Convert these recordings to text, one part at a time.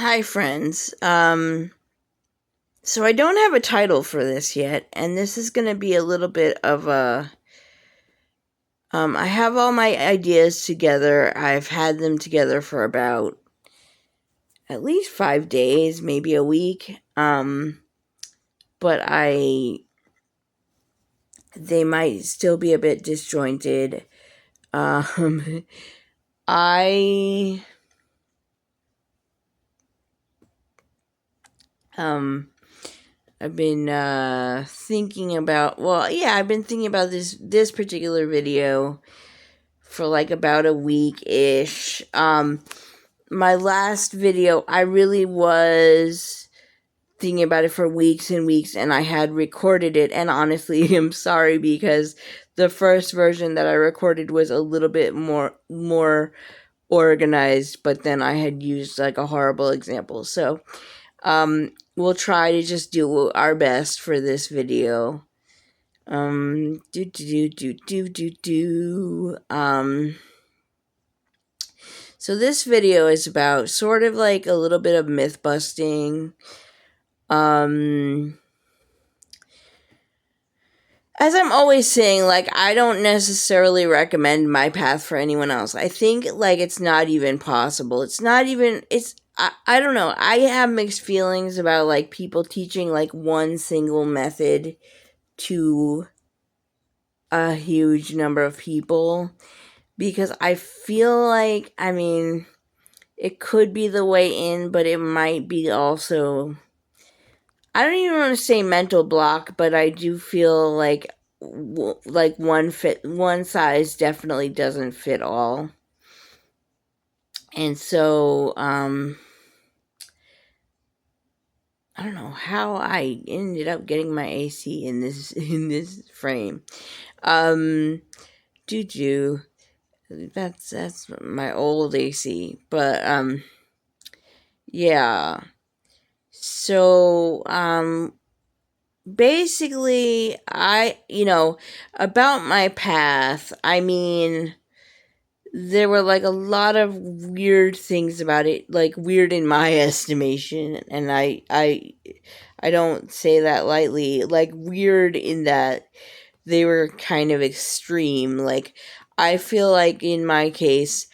Hi, friends. So I don't have a title for this yet, and this is going to be a little bit of a. I have all my ideas together. I've had them together for about at least 5 days, maybe a week. But they might still be a bit disjointed. I, I've been thinking about. Well, yeah, I've been thinking about this particular video for like about a week-ish. My last video, I really was thinking about it for weeks and weeks, and I had recorded it, and honestly, I'm sorry because the first version that I recorded was a little bit more organized, but then I had used like a horrible example. So, we'll try to just do our best for this video. So this video is about sort of like a little bit of myth busting. As I'm always saying, like, I don't necessarily recommend my path for anyone else. I think, like, it's not even possible. I don't know. I have mixed feelings about, like, people teaching, like, one single method to a huge number of people. Because I feel like, I mean, it could be the way in, but it might be also, I don't even want to say mental block, but I do feel like one size definitely doesn't fit all. And so I don't know how I ended up getting my AC in this frame. That's my old AC, but yeah. So basically, about my path, I mean, there were like a lot of weird things about it, like weird in my estimation, and I don't say that lightly, like weird in that they were kind of extreme. Like, I feel like in my case,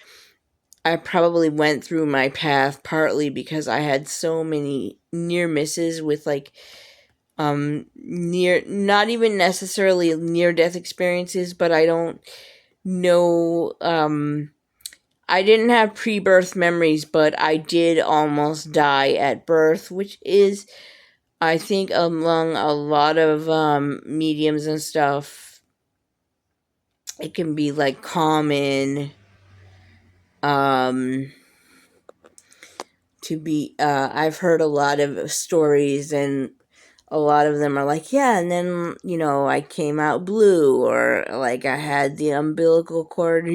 I probably went through my path partly because I had so many near misses with like not even necessarily near death experiences, but I don't know, I didn't have pre-birth memories, but I did almost die at birth, which is, I think, among a lot of mediums and stuff, it can be like common to be, I've heard a lot of stories, and a lot of them are like, yeah, and then, I came out blue, or like I had the umbilical cord,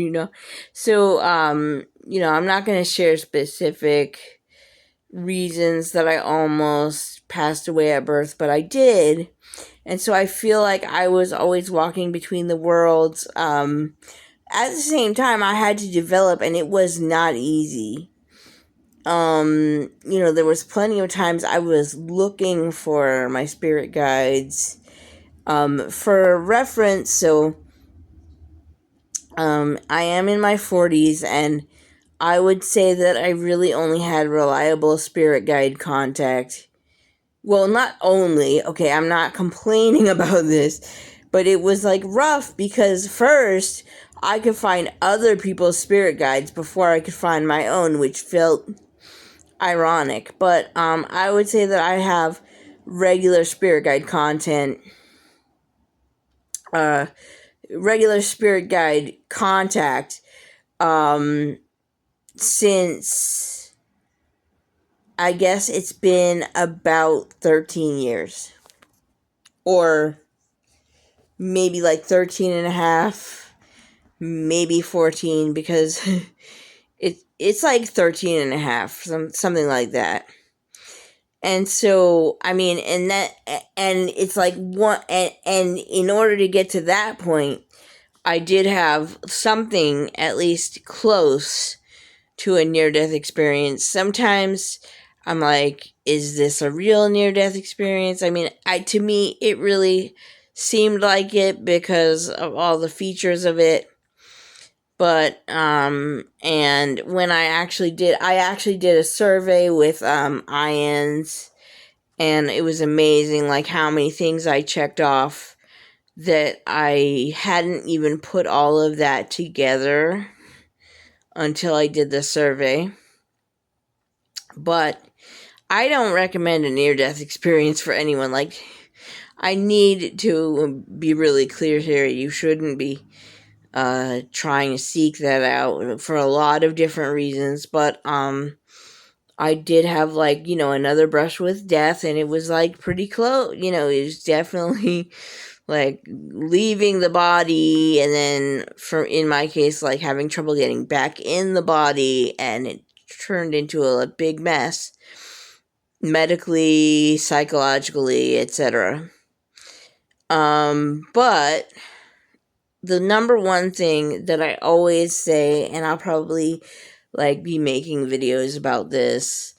So, I'm not going to share specific reasons that I almost passed away at birth, but I did. And so I feel like I was always walking between the worlds. At the same time, I had to develop, and it was not easy. There was plenty of times I was looking for my spirit guides. For reference, so I am in my 40s, and I would say that I really only had reliable spirit guide contact. Well, not only, okay, I'm not complaining about this, but it was like rough because first I could find other people's spirit guides before I could find my own, which felt ironic. But I would say that I have regular spirit guide regular spirit guide contact since, I guess it's been about 13 years, or maybe like 13 and a half, maybe 14, because it's like 13 and a half, something like that. And so, I mean, and it's like one, and in order to get to that point, I did have something at least close to a near-death experience. Sometimes I'm like, is this a real near-death experience? I mean, to me, it really seemed like it because of all the features of it. But and when I actually did a survey with IANDS, and it was amazing, like how many things I checked off that I hadn't even put all of that together until I did the survey. But I don't recommend a near-death experience for anyone. Like, I need to be really clear here. You shouldn't be trying to seek that out for a lot of different reasons. But I did have, like, another brush with death, and it was like pretty close. It was definitely like leaving the body, and then in my case, like having trouble getting back in the body, and it turned into a big mess medically, psychologically, etc. But the number one thing that I always say, and I'll probably like be making videos about this,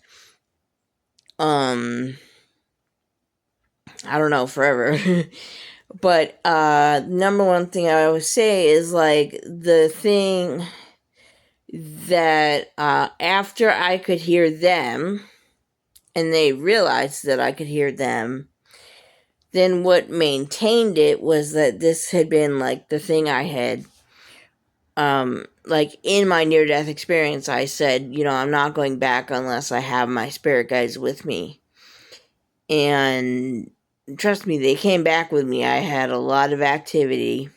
I don't know, forever. But number one thing I always say is like the thing that after I could hear them, and they realized that I could hear them, then what maintained it was that this had been like the thing I had, like in my near-death experience, I said, I'm not going back unless I have my spirit guides with me. And trust me, they came back with me. I had a lot of activity.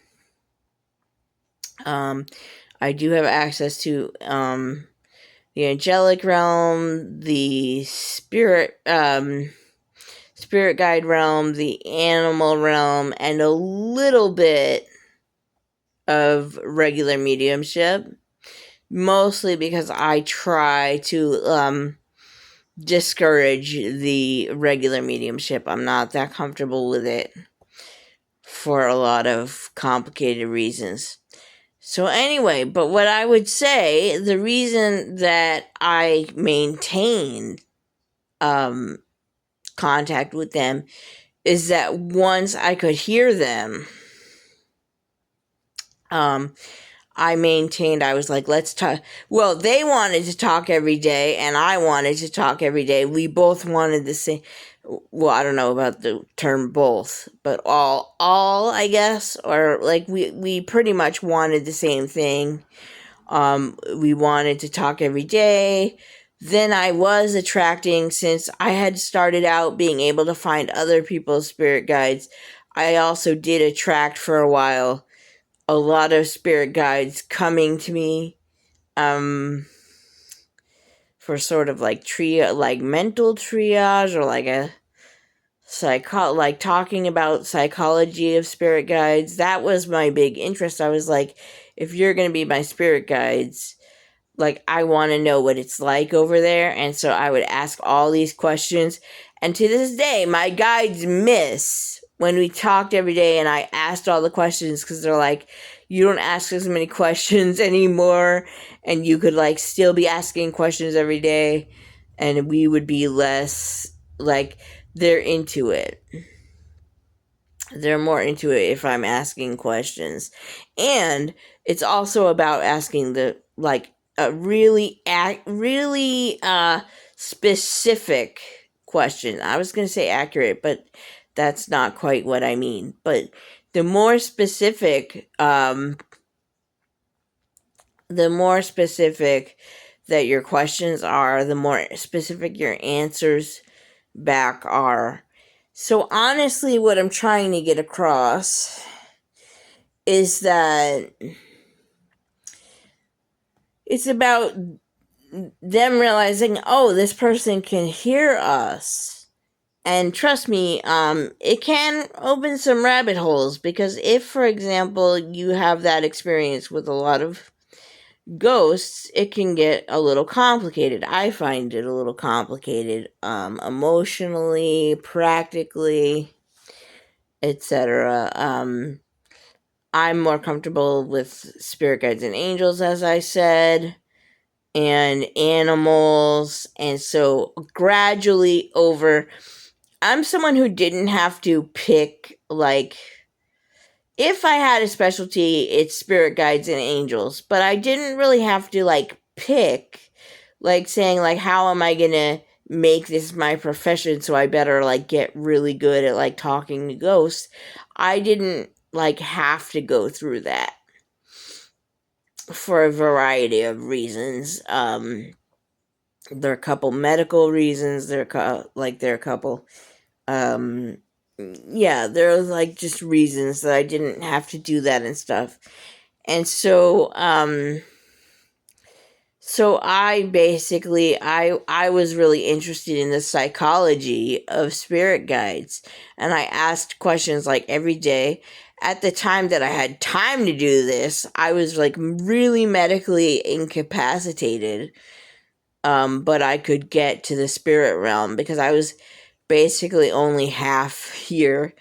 I do have access to the angelic realm, the spirit guide realm, the animal realm, and a little bit of regular mediumship. Mostly because I try to discourage the regular mediumship. I'm not that comfortable with it for a lot of complicated reasons. So anyway, but what I would say, the reason that I maintained contact with them is that once I could hear them, I maintained, I was like, let's talk. Well, they wanted to talk every day, and I wanted to talk every day. We both wanted the same. Well, I don't know about the term both, but all, I guess, or like we pretty much wanted the same thing. We wanted to talk every day. Then I was attracting, since I had started out being able to find other people's spirit guides, I also did attract for a while a lot of spirit guides coming to me for sort of like mental triage, or like a like talking about psychology of spirit guides. That was my big interest. I was like, if you're going to be my spirit guides, like, I want to know what it's like over there. And so I would ask all these questions. And to this day, my guides miss when we talked every day and I asked all the questions, because they're like, you don't ask as many questions anymore, and you could like still be asking questions every day, and we would be less like, they're into it. They're more into it if I'm asking questions. And it's also about asking the like a really specific question. I was going to say accurate, but that's not quite what I mean. But the more specific that your questions are, the more specific your answers back are. So honestly, what I'm trying to get across is that it's about them realizing, oh, this person can hear us. And trust me, it can open some rabbit holes, because if, for example, you have that experience with a lot of ghosts, it can get a little complicated. I find it a little complicated, emotionally, practically, etc. I'm more comfortable with spirit guides and angels, as I said. and animals. And so gradually over, I'm someone who didn't have to pick, like, if I had a specialty, it's spirit guides and angels, but I didn't really have to, like, pick, like, saying, like, how am I gonna make this my profession, so I better, like, get really good at, like, talking to ghosts. I didn't, like, have to go through that for a variety of reasons. There are a couple medical reasons, there are a couple, yeah, there was, like, just reasons that I didn't have to do that and stuff. And so, so I basically, I was really interested in the psychology of spirit guides, and I asked questions, like, every day. At the time that I had time to do this, I was, like, really medically incapacitated, but I could get to the spirit realm because I was basically only half here,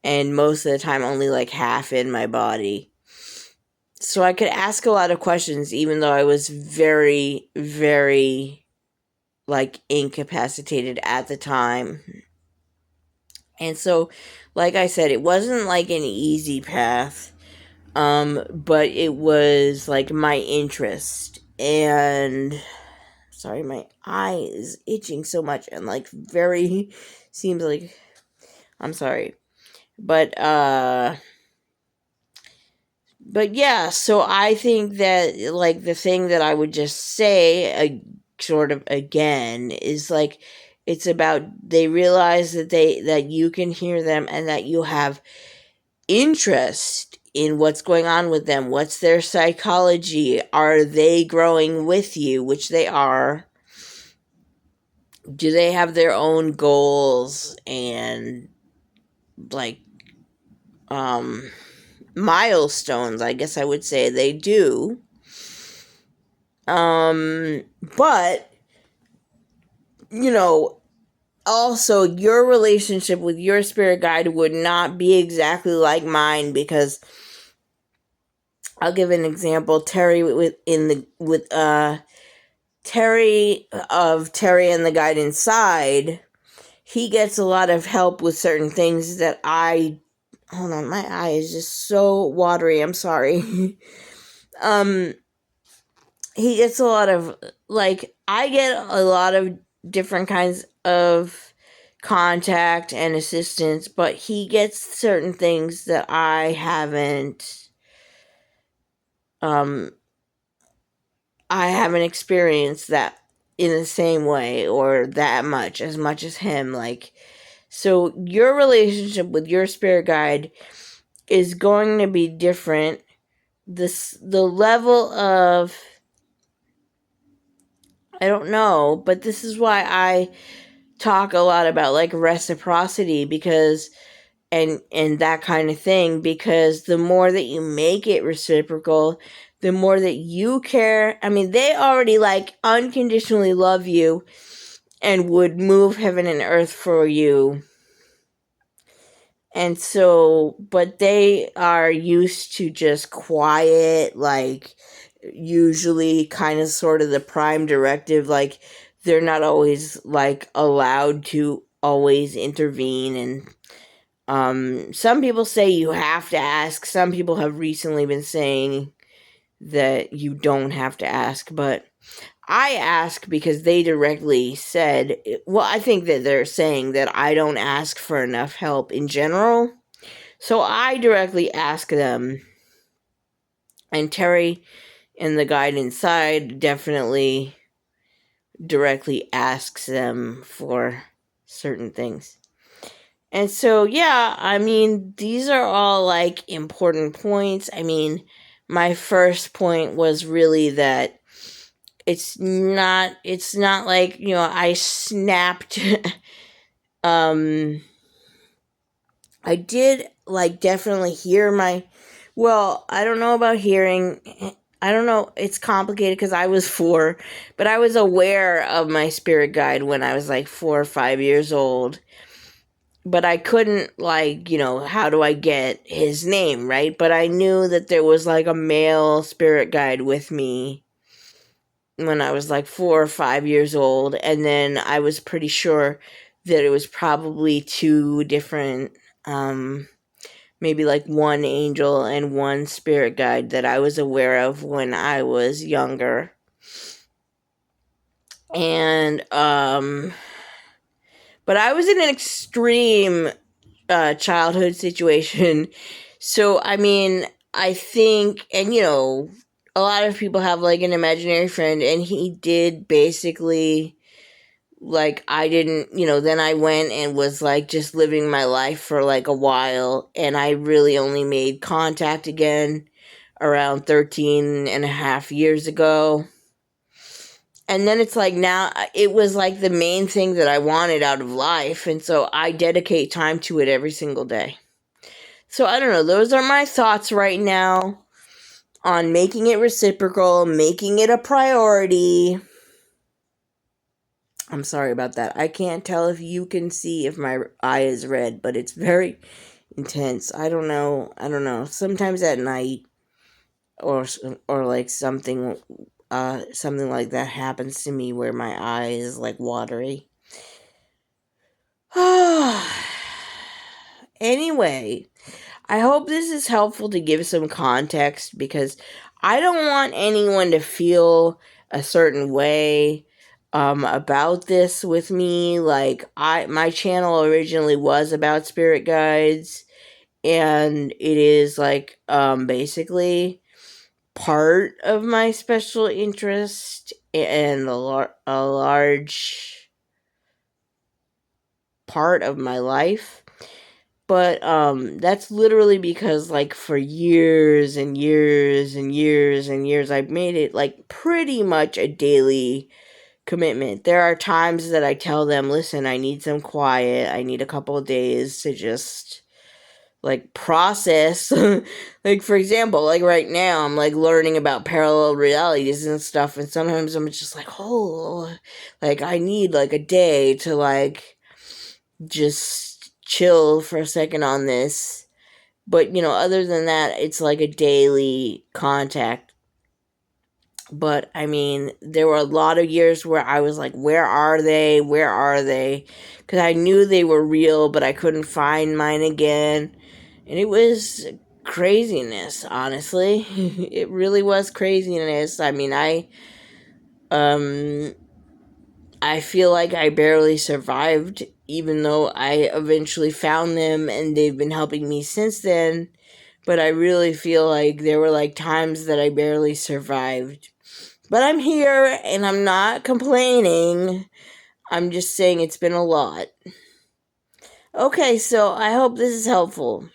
and most of the time only, like, half in my body. So I could ask a lot of questions, even though I was very, very, like, incapacitated at the time. And so, like I said, it wasn't, like, an easy path, but it was, like, my interest. And sorry, my eye is itching so much, and, like, very, seems like, I'm sorry. But yeah, so I think that, like, the thing that I would just say, sort of again, is, like, it's about, they realize that you can hear them and that you have interest in what's going on with them. What's their psychology? Are they growing with you? Which they are. Do they have their own goals and, like, milestones? I guess I would say they do. But, you know, also, your relationship with your spirit guide would not be exactly like mine, because I'll give an example. Terry Terry of Terry and the Guide Inside, he gets a lot of help with certain things that hold on, my eye is just so watery, I'm sorry. He gets a lot of, like, I get a lot of different kinds of contact and assistance, but he gets certain things that I haven't experienced that in the same way, or that much as him. Like, so your relationship with your spirit guide is going to be different. The level of, I don't know, but this is why I talk a lot about, like, reciprocity, because and that kind of thing, because the more that you make it reciprocal, the more that you care. I mean, they already, like, unconditionally love you and would move heaven and earth for you. And so, but they are used to just quiet, like, usually kind of sort of the prime directive, like, they're not always, like, allowed to always intervene. And some people say you have to ask. Some people have recently been saying that you don't have to ask, but I ask because they directly said, well, I think that they're saying that I don't ask for enough help in general. So I directly ask them. And Terry and the Guide Inside definitely directly asks them for certain things. And so, yeah, I mean, these are all, like, important points. I mean, my first point was really that it's not like, I snapped. I did, like, definitely hear well, I don't know about hearing. I don't know. It's complicated because I was 4, but I was aware of my spirit guide when I was, like, 4 or 5 years old. But I couldn't, like, how do I get his name, right? But I knew that there was, like, a male spirit guide with me when I was like 4 or 5 years old, and then I was pretty sure that it was probably two different, maybe like one angel and one spirit guide that I was aware of when I was younger. And, but I was in an extreme childhood situation. So, I mean, I think, and a lot of people have like an imaginary friend, and he did basically, like, I didn't, then I went and was like just living my life for like a while, and I really only made contact again around 13 and a half years ago. And then it's like now it was like the main thing that I wanted out of life. And so I dedicate time to it every single day. So I don't know. Those are my thoughts right now on making it reciprocal, making it a priority. I'm sorry about that. I can't tell if you can see if my eye is red, but it's very intense. I don't know. Sometimes at night or like something like that happens to me where my eye is like watery. Anyway, I hope this is helpful to give some context, because I don't want anyone to feel a certain way about this with me. Like, my channel originally was about spirit guides, and it is like basically part of my special interest and a large part of my life. But that's literally because, like, for years and years and years and years, I've made it like pretty much a daily commitment. There are times that I tell them, listen, I need some quiet. I need a couple of days to just like process. Like, for example, like right now I'm like learning about parallel realities and stuff, and sometimes I'm just like, oh, like I need like a day to like just chill for a second on this. But other than that, it's like a daily contact. But I mean, there were a lot of years where I was like, where are they? Where are they? Because I knew they were real, but I couldn't find mine again. And it was craziness, honestly. It really was craziness. I mean, I feel like I barely survived, even though I eventually found them and they've been helping me since then. But I really feel like there were like times that I barely survived. But I'm here and I'm not complaining. I'm just saying it's been a lot. Okay, so I hope this is helpful.